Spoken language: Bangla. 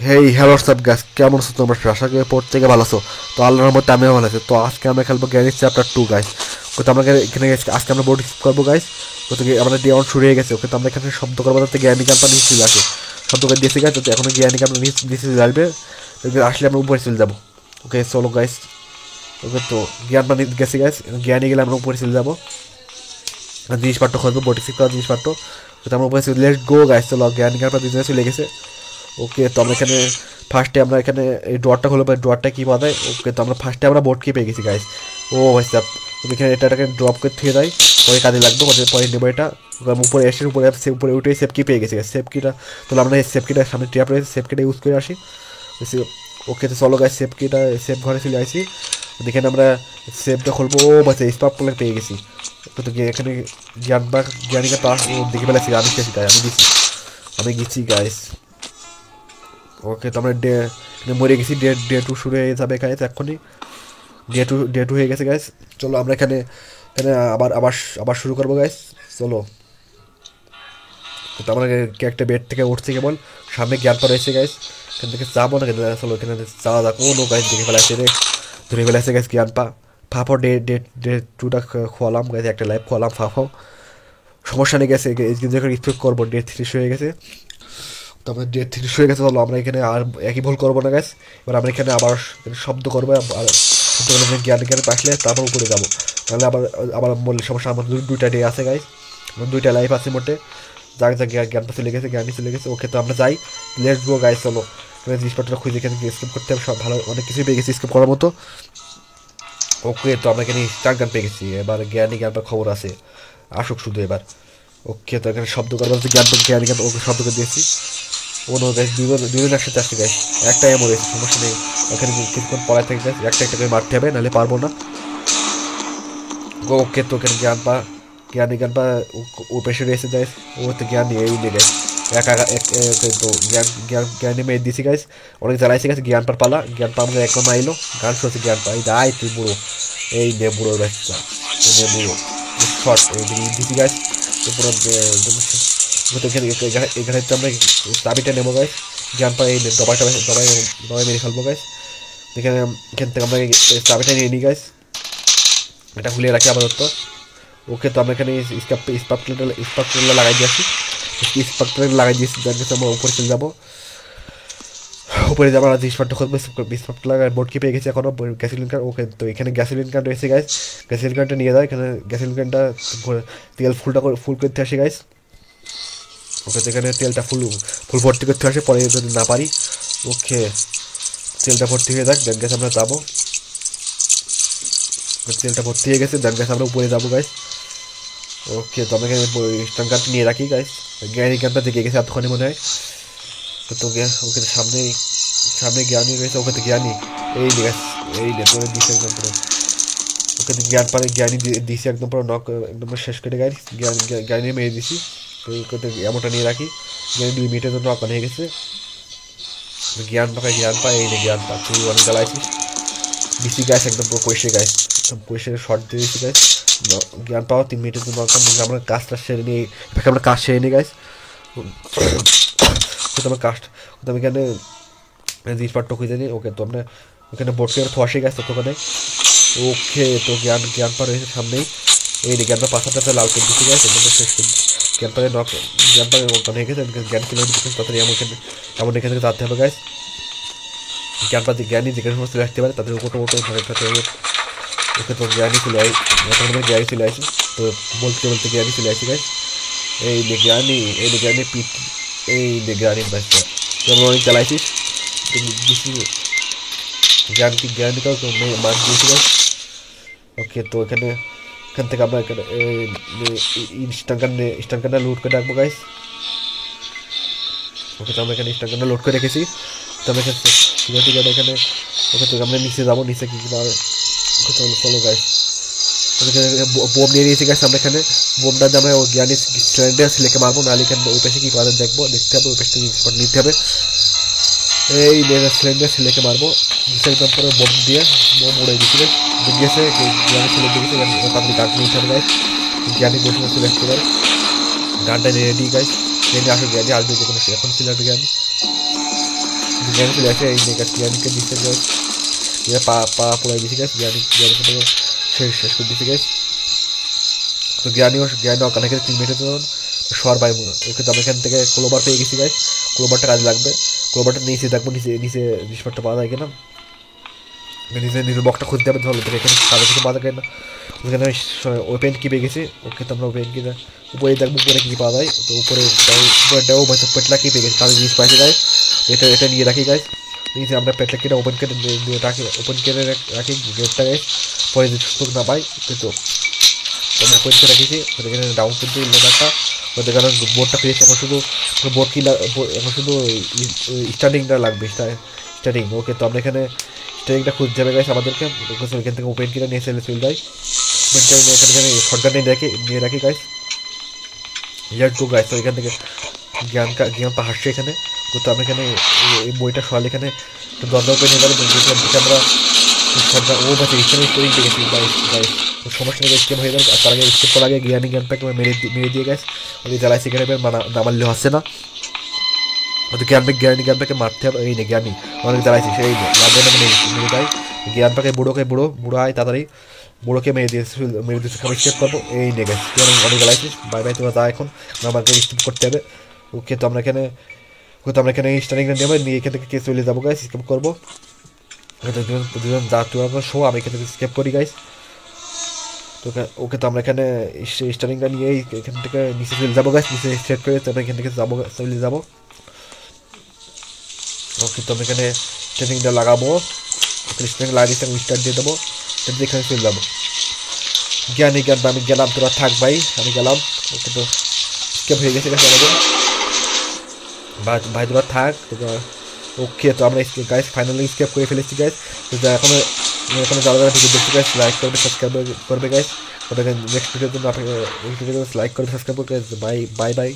হেই হ্যালো সব গাছ, কেমন আছো তোমরা? আশা করি প্রত্যেকে ভালো আছো। তো আল্লাহর মধ্যে আমিও ভালো আছি। তো আজকে আমরা খেলবো গ্যারেজ চ্যাপ্টার 2 গাইস। তো আমরা এখানে আজকে আমরা বোর্ড করবো গাইস। তো আমাদের ডে অন শুরু হয়ে গেছে। ওকে, তো আমরা এখানে শব্দ করবো যাতে জ্ঞানী কাম্পা নিচে চলে আসে। শব্দ করে দিয়েছি গাছ, যাতে এখনো জ্ঞানী কাম্পা নিচে চলে আসবে। আসলে আমরা উপরে চলে যাবো। ওকে চলো গাইস। ওকে, তো জ্ঞান পানি গেছে গাইস, জ্ঞানী গেলে আমরা উপরে চলে যাবো। জিনিসপত্র খুঁজবো, বোর্ড ঠিক করা জিনিসপত্র। তো আমরা উপরে লেটস গো গাইস। চলো জ্ঞানী কাম্পা দুজনে চলে গেছে। ওকে, তো আমরা এখানে ফার্স্টে আমরা এখানে এই ডোয়ারটা হলো, ডোয়ারটা কী পাওয়া যায়? ওকে, তো আমরা ফার্স্টে আমরা বোর্ড কি পেয়ে গেছি গাইস। ও ভাই সাহেব, এখানে এটাকে ড্রপ করে থেকে দেয়, পরে কাজে লাগবে, পরে নেবো এটা। উপরে এসে উপরে উঠে সেফ কি পেয়ে গেছি। সেফ কিটা তাহলে আমরা এই সেফ কিটা সামনে ট্র্যাপ রয়েছে, সেফ কিটা ইউজ করে আসি। ওকে, তো চলো গাইস, সেফ কিটা সেফ ঘরে চলে আসি। এখানে আমরা সেফটা খুলবো। ও বাচ্চা স্পার্ক প্লেয়ার পেয়ে গেছি। তো এখানে জ্ঞানীকে পাস দেখে ফেলেছি। আমি গেছি গাই, আমি গেছি গাইস। ওকে, তো আমরা মরে গেছি। ডে 2 শুরু হয়ে যাবে গাইস এক্ষুনি। ডে টু হয়ে গেছে গাইস। চলো আমরা এখানে এখানে আবার আবার আবার শুরু করবো গাইস। চলো, তো আমরা একটা বেড থেকে উঠছি কেবল, সামনে জ্ঞান পা রয়েছে গাইস। এখান থেকে যাবো না, চলো এখানে যাওয়া যাক। ও নো গাইস, দেখে ফেলাইছে রে, ধরে ফেলাইছে গাইস জ্ঞান পা। ফাফাও ডে 2টা খোয়ালাম গাইস, একটা লাইভ খোয়ালাম ফাফাও। সমস্যা নেই গেছে, যখন স্পেক্ট করবো ডে 3 হয়ে গেছে। তো আমরা ডে 3 হয়ে গেছে। চলো আমরা এখানে আর একই ভুল করবো না গাইস। এবার আমরা এখানে আবার শব্দ করবো, আর শব্দ করে জ্ঞান আসলে তারপর উপরে যাবো। তাহলে আবার আবার বললে সমস্যা। আমার দুইটা ডে আছে গাইস, দুইটা লাইফ আছে মোটে। যাক যাক, জ্ঞানটা চলে গেছে, জ্ঞানই চলে গেছে। ওকে, তো আমরা যাই, লেটস গো গাইস। চলো এখানে জিনিসপত্র খুঁজে এখানে স্কিপ করতে হবে, সব ভালো অনেক কিছুই পেয়ে গেছি স্কিপ করার মতো। ওকে, তো আমরা এখানে স্টার গান পেয়ে গেছি। এবার জ্ঞান খবর আছে, আসুক শুধু এবার। ওকে, তো এখানে শব্দ করবো, জ্ঞান ওকে শব্দ করে দিয়েছি। ও নো গাইস, দুজন একসাথে আসছে গাইস, একটা এমন রয়েছে, সমস্যা নেই। ওখানে কিছুক্ষণ পড়ায় থেকে গাইস, একটা একটা করে মারতে হবে, নাহলে পারবো না। ওকে, তো ওখানে জ্ঞান পা ও পেশে রয়েছে গাইস। ও তো জ্ঞান এই নিয়ে গাইস, তো জ্ঞানী মেয়ে দিছি গাইস, অনেক জ্বালাইছে গাইস। জ্ঞান পার পালা, জ্ঞান পা আমাকে একদম আইলো, গান শুনছে জ্ঞান পা। এই দায় তুই বুড়ো, এই নে বুড়ো বাচ্চা, এই নে বুড়ো শর্ট এই দিছি গাইস। তো পুরো একদম এখানে তো আমরা চাবিটা নেবো গাইস। জ্ঞান পা এই দবাই মেরে ফেলবো গাইস। এখান থেকে আমরা চাবিটা নিয়ে নিই গাইস, এটা খুলে রাখি আপাতত। ওকে, তো আমরা এখানে স্পার্ক লাগাই দিয়েছি। স্পার্ক লাগাই দিয়েছি, যার কাছে আমরা উপরে চলে যাবো। উপরে যাবো আর জিনিসপত্র খুঁজবো। স্পার্ক লাগার বোর্ড কি পেয়ে গেছি এখনো, গ্যাসোলিন কার্ড। ওকে, তো এখানে গ্যাসোলিন কার্ড রয়েছে গাইস, গ্যাসোলিন কার্ডটা নিয়ে যায়। এখানে গ্যাসোলিন কার্ডটা তেল ফুল করতে আসে গাইস। ওকে, তো এখানে তেলটা ফুল ভর্তি করতে আসে, পরে যদি না পারি। ওকে, তেলটা ভর্তি হয়ে যাক, দেন গ্যাস আমরা যাবো। তেলটা ভর্তি হয়ে গেছে, দেন গ্যাস আমরা উপরে যাবো গাইস। ওকে, তো আমি এখানে স্টান কার্ড নিয়ে রাখি গাইস। জ্ঞানী কার্ডটা দেখে গেছে এতক্ষণে মনে হয়। তো ওকে, সামনে জ্ঞানী রয়েছে। ওকে, তো জ্ঞানী এই গ্যাস, এই তোরে দিছে একদম পুরো। ওকে, তো জ্ঞানী দিছে একদম পুরো নক, একদম শেষ করে গাইস। জ্ঞানী মেরে দিছি। তো এমনটা নিয়ে রাখি, জ্ঞানী 2 মিনিটের জন্য নক হয়ে গেছে। জ্ঞান পায় এই জ্ঞান পা, তুই অনেক জ্বালাইছিস। দিছি গাইস একদম পুরো পয়সে গাইস, একদম পয়সে শর্ট দিয়ে দিছি গাইস। জ্ঞান পাওয়া 3 মিনিটের জন্য আমরা কাজটা সেরে নিই। আমরা কাজ সেরে নিই গাইস। আমার কাজটা আমি এখানে জিনিসপত্র খুঁজে নিই। ওকে, তো আমরা ওখানে বোর্ডকে থসে গেছে ততক্ষণে। ওকে, তো জ্ঞান পা রয়েছে সামনেই। এই জ্ঞান পা পাশাটা লাল করে দিতে গেছে, শেষ করে জ্ঞান পারে নক, জ্ঞান পারে হয়ে গেছে। জ্ঞান কিলো তাড়াতাড়ি এমন এখান থেকে যেতে হবে গাইস। জ্ঞান পা জ্ঞানী যেখানে সমস্ত আসতে পারে তাদের ওপর ওকে, তো জ্ঞানী চলে আসি, জ্ঞানী চলে আসি। তো বলতে জ্ঞানী চলে আসি গাইস। এই জ্ঞানী পিঠ, এই জ্ঞানী বাচ্চা, যেমন অনেক জ্বালাইছিস। জ্ঞানীকেও মার দিয়েছি গাইস। ওকে, তো এখান থেকে আমরা এখানে স্টান কার্ডটা লোড করে রাখবো গাইস। ওকে, তো আমরা এখানে স্টান কার্ডটা লোড করে রেখেছি। তো আমরা এখানে সিকিউরিটি গার্ড এখানে। ওকে, তো আমরা নিচে যাবো, নিচে কি চলো গাইস। বোম নিয়ে নিয়েছি গাইস আমরা এখানে। বোমটা দিয়ে আমরা জ্ঞানী স্ট্যান্ডে ছেলেকে মারবো, নাহলে এখানে ওই পাশে কি পাওয়া দেখবো, দেখতে হবে। ওই পাশে নিতে হবে, এই স্ট্যান্ডে ছেলেকে মারবো। একদম পরে বোম দিয়ে বোম উড়ে দিচ্ছিল গেছে। জ্ঞানী ছেলে দেখেছে, তাড়াতাড়ি গার্ড নিতে হবে গাইস। জ্ঞানী বসে বসে দেখতে পারে, গানটা রেডি গাইস। রেডি আসো জ্ঞানী আসবে, যে কোনো এখন ছিল জ্ঞানী জ্ঞানী চলে আসে এই নিয়ে গাছ জ্ঞানীকে দিচ্ছে গাছ পা পা পুরাই দিছি গাছ জ্ঞানীকে শেষ করে দিছি গাছ তো জ্ঞানী অনেকের 3 মিনিটের জন্য শোয়ার পাই ওকে তো আমি এখান থেকে ক্লোবার পেয়ে গেছি গাছ ক্লোবারটা কাজে লাগবে ক্লোবারটা নিচে দেখবো নিচে জিনিসপত্র পাওয়া যায় কিনা নিজের বকটা খুঁজতে হবে ধরো এখানে কারো কিছু পাওয়া যায় না ওখানে ওপেন কি পেয়ে গেছি ওকে তো আমরা ওপেন কি উপরে দেখবো উপরে কী পাওয়া যায় তো উপরেটাও পেটলা কি পেয়ে গেছে তাদের জিনিস পাইছে গাছ এটা নিয়ে রাখি গাছ নিচে আমরা পেটলা কিটা ওপেন কেটে রাখি ওপেন কেটে রাখি গেটটা গাছ পরে যদি সুযোগ না পাই কিন্তু আমরা ওপেন করে রেখেছি এখানে ডাউন করতে লেদারটা ওদের কারণ বোর্ডটা পেয়েছি এখন শুধু বোর্ড কি এখন শুধু স্টার্টিংটা লাগবে স্টার্টিং ওকে তো আমরা এখানে স্টার্টিংটা খুঁজতে হবে গাছ আমাদেরকে এখান থেকে ওপেন কিটা নিয়ে চলে যাই ওপেন কিটা এখানে শর্টগান নিয়ে রাখি গাছ ইয়ার টু গাছ তো এখান থেকে জ্ঞান হাসছে এখানে তো আমরা এখানে এই বইটা সরালে এখানে দরজা করে নিয়ে যাবো আমরা ও বাচ্চা স্টার্টিং পেয়ে গেছি গাইস সমস্যা নেই স্কেপ হয়ে যাবে তার আগে স্কেপ করার আগে জ্ঞানটাকে মেরে দিয়ে গেছে ওই জ্বালাই সেখানে না মারলেও হচ্ছে না ওদের জ্ঞানটাকে মারতে হবে এই নেই জ্ঞানী অনেক জ্বালাইছি সেই মেরে দেয় জ্ঞানটাকে বুড়ো হয় তাড়াতাড়ি বুড়োকে মেরে দিয়েছে আমি স্কেপ করবো এই নিয়ে গেছে তুই অনেক জ্বালাইছিস বাই তোমরা যা এখন আমাকে স্কেপ করতে হবে ওকে তো আমরা এখানে স্টার্টিংটা নিয়ে এখান থেকে চলে যাবো গাইস স্কেপ করবো দুজন যা তুই শো আমি এখান থেকে স্কেপ করি গাইস তো ওকে তো আমরা এখানে স্টার্টিংটা নিয়ে এখান থেকে নিচে চলে যাবো গাছ নিচে সেট করে তো আমরা এখান থেকে চলে যাবো ওকে তো আমরা এখানে স্টার্টিংটা লাগাবো স্টার্টিং লাগিয়ে আমি স্টার্ট দিয়ে দেবো এখানে চলে যাবো জ্ঞান আমি গেলাম তোরা থাক ভাই আমি গেলাম ওকে তো স্কেপ হয়ে গেছে গাছ আমাদের ভাই তোরা থাক ওকে তো আমরা গাইস ফাইনালি স্কেপ করে ফেলেছি গাইস তো এখনো যারা ভিডিও দেখতে গাইস লাইক করবে সাবস্ক্রাইব করবে গাইস ওটাকে নেক্সট ভিডিওর জন্য আপনাকে লাইক করবে সাবস্ক্রাইব করবে বাই বাই বাই